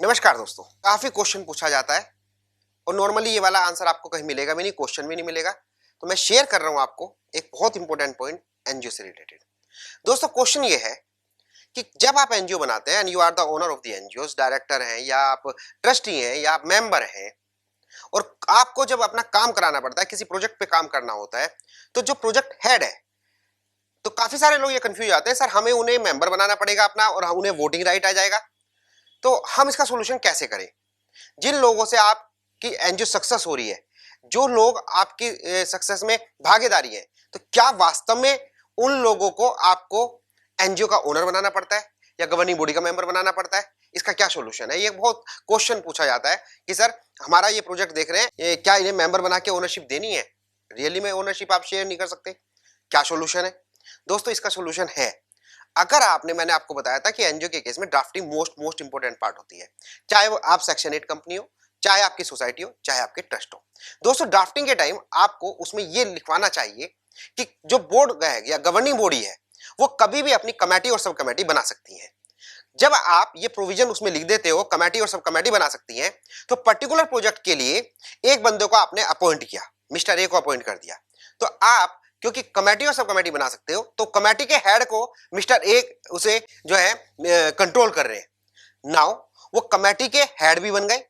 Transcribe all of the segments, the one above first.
नमस्कार दोस्तों, काफी क्वेश्चन पूछा जाता है और नॉर्मली ये वाला आंसर आपको कहीं मिलेगा भी नहीं, क्वेश्चन भी नहीं मिलेगा। तो मैं शेयर कर रहा हूं आपको एक बहुत इंपॉर्टेंट पॉइंट एनजीओ से रिलेटेड। दोस्तों क्वेश्चन ये है कि जब आप एनजीओ बनाते हैं and you are the owner of the NGO, director हैं या आप ट्रस्टी हैं या आप मेंबर हैं, और आपको जब अपना काम कराना पड़ता है, किसी प्रोजेक्ट पे काम करना होता है, तो जो प्रोजेक्ट हेड है, तो काफी सारे लोग ये कंफ्यूज आते हैं, सर हमें उन्हें मेंबर बनाना पड़ेगा अपना और उन्हें वोटिंग राइट आ जाएगा, तो हम इसका सोल्यूशन कैसे करें? जिन लोगों से आपकी एनजीओ सक्सेस हो रही है, जो लोग आपकी सक्सेस में भागीदारी है, तो क्या वास्तव में उन लोगों को आपको एनजीओ का ओनर बनाना पड़ता है या गवर्निंग बॉडी का मेंबर बनाना पड़ता है? इसका क्या सोल्यूशन है? ये बहुत क्वेश्चन पूछा जाता है कि सर हमारा ये प्रोजेक्ट देख रहे हैं, क्या इन्हें मेंबर बना के ओनरशिप देनी है? रियली में ओनरशिप आप शेयर नहीं कर सकते? क्या सोल्यूशन है? दोस्तों इसका सोल्यूशन है, अगर आपने, मैंने आपको बताया था कि एनजीओ के केस में ड्राफ्टिंग मोस्ट इंपोर्टेंट पार्ट होती है, चाहे वो आप सेक्शन 8 कंपनी हो, चाहे आपकी सोसाइटी हो, चाहे आपके ट्रस्ट हो। दोस्तों ड्राफ्टिंग के टाइम आपको उसमें ये लिखवाना चाहिए कि जो बोर्ड है या गवर्निंग बॉडी है, वो कभी भी अपनी कमेटी और सब कमेटी बना सकती है। जब आप ये प्रोविजन उसमें लिख देते हो, कमेटी और सब कमेटी बना सकती हैं, तो पर्टिकुलर प्रोजेक्ट के लिए एक बंदे को आपने अपॉइंट किया, मिस्टर ए को अपॉइंट कर दिया, तो आप क्योंकि कमेटी और सब कमेटी बना सकते हो, तो कमेटी के हेड को मिस्टर ए उसे जो है कंट्रोल कर रहे हैं। नाउ वो कमेटी के हेड भी बन गए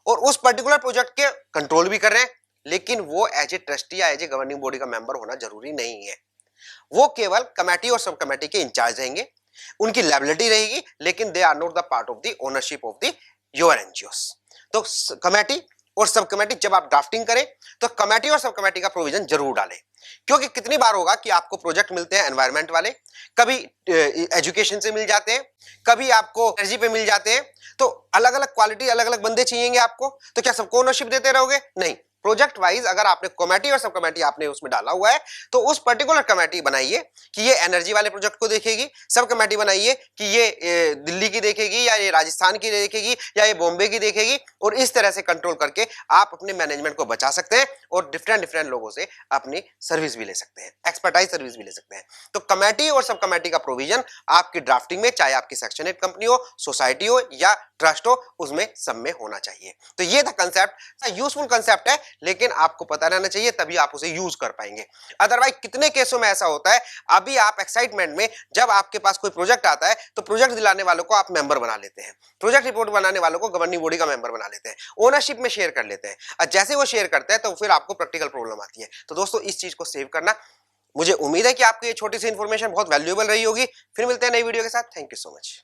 और उस पर्टिकुलर प्रोजेक्ट के कंट्रोल भी कर रहे हैं, लेकिन वो एज ए ट्रस्टी या एज ए गवर्निंग बॉडी का मेंबर होना जरूरी नहीं है। वो केवल कमेटी और सब कमेटी के इंचार्ज रहेंगे, उनकी लायबिलिटी रहेगी, लेकिन they are not the part of the ownership of the your NGOs. तो कमेटी और सब कमेटी जब आप ड्राफ्टिंग करें, तो कमेटी और सब कमेटी का प्रोविजन जरूर डालें, क्योंकि कितनी बार होगा कि आपको प्रोजेक्ट मिलते हैं एनवायरमेंट वाले, कभी एजुकेशन से मिल जाते हैं, कभी आपको एनर्जी पे मिल जाते हैं, तो अलग अलग क्वालिटी, अलग अलग बंदे चाहिएंगे आपको, तो क्या सबको ओनरशिप देते रहोगे? नहीं, प्रोजेक्ट वाइज अगर आपने कमेटी और सब कमेटी आपने उसमें डाला हुआ है, तो उस पर्टिकुलर कमेटी बनाइए कि ये एनर्जी वाले प्रोजेक्ट को देखेगी, सब कमेटी बनाइए कि ये दिल्ली की देखेगी या ये राजस्थान की देखेगी या ये बॉम्बे की देखेगी, और इस तरह से कंट्रोल करके आप अपने मैनेजमेंट को बचा सकते हैं और डिफरेंट लोगों से अपनी सर्विस भी ले सकते हैं, एक्सपर्टाइज सर्विस भी ले सकते हैं। तो कमेटी और सब कमेटी का प्रोविजन आपकी ड्राफ्टिंग में, चाहे आपकी सेक्शन 8 कंपनी हो, सोसाइटी हो या ट्रस्ट हो, उसमें सब में होना चाहिए। तो ये था कंसेप्ट, यूजफुल कंसेप्ट है, लेकिन आपको पता रहना चाहिए, तभी आप उसे यूज कर पाएंगे। अदरवाइज कितने केसों में ऐसा होता है, अभी आप एक्साइटमेंट में जब आपके पास कोई प्रोजेक्ट आता है, तो प्रोजेक्ट दिलाने वालों को आप मेंबर बना लेते हैं, प्रोजेक्ट रिपोर्ट बनाने वालों को गवर्निंग बॉडी का मेंबर बना लेते हैं, ओनरशिप में शेयर कर लेते हैं, और जैसे वो शेयर करते हैं तो फिर आपको प्रैक्टिकल प्रॉब्लम आती है। तो दोस्तों इस चीज को सेव करना, मुझे उम्मीद है कि आपको ये छोटी सी इंफॉर्मेशन बहुत वैल्यूएबल रही होगी। फिर मिलते हैं नई वीडियो के साथ। Thank you so much.